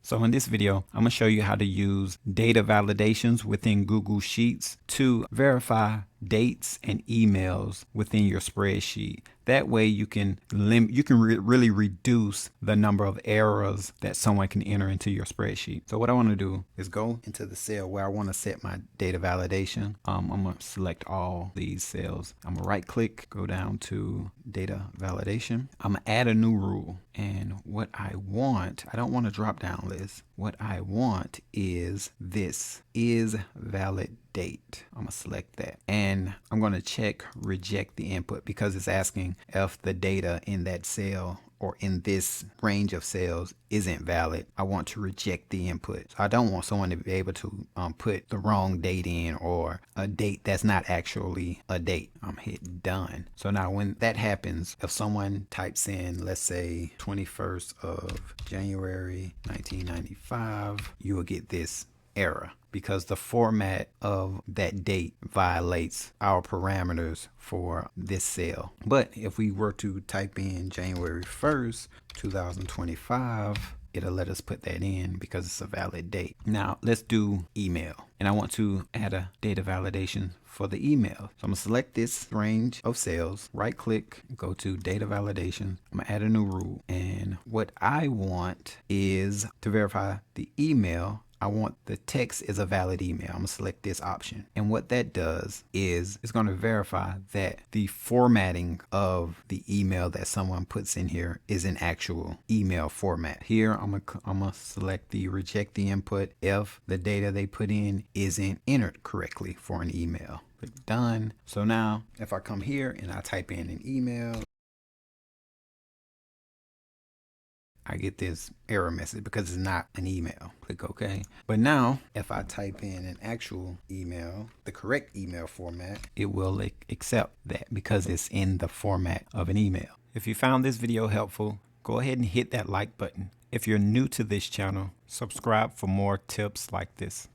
So in this video, I'm going to show you how to use data validations within Google Sheets to verify dates and emails within your spreadsheet. That way you can really reduce the number of errors that someone can enter into your spreadsheet. So what I want to do is go into the cell where I want to set my data validation. I'm going to select all these cells. I'm going to right click, go down to data validation. I'm going to add a new rule. And what I want, I don't want a drop down list. What I want is this is valid date. I'm going to select that. And I'm going to check reject the input because it's asking if the data in that cell or in this range of cells isn't valid. I want to reject the input. So I don't want someone to be able to put the wrong date in or a date that's not actually a date. I'm hit done. So now when that happens, if someone types in, let's say 21st of January 1995, you will get this error because the format of that date violates our parameters for this cell. But if we were to type in January 1st, 2025, it'll let us put that in because it's a valid date. Now let's do email. And I want to add a data validation for the email. So I'm gonna select this range of cells, right click, go to data validation. I'm gonna add a new rule. And what I want is to verify the email. I want the text is a valid email. I'm gonna select this option. And what that does is it's gonna verify that the formatting of the email that someone puts in here is an actual email format. Here, I'm gonna select the reject the input if the data they put in isn't entered correctly for an email. Click done. So now if I come here and I type in an email, I get this error message because it's not an email. Click OK. But now, if I type in an actual email, the correct email format, it will accept that because it's in the format of an email. If you found this video helpful, go ahead and hit that like button. If you're new to this channel, subscribe for more tips like this.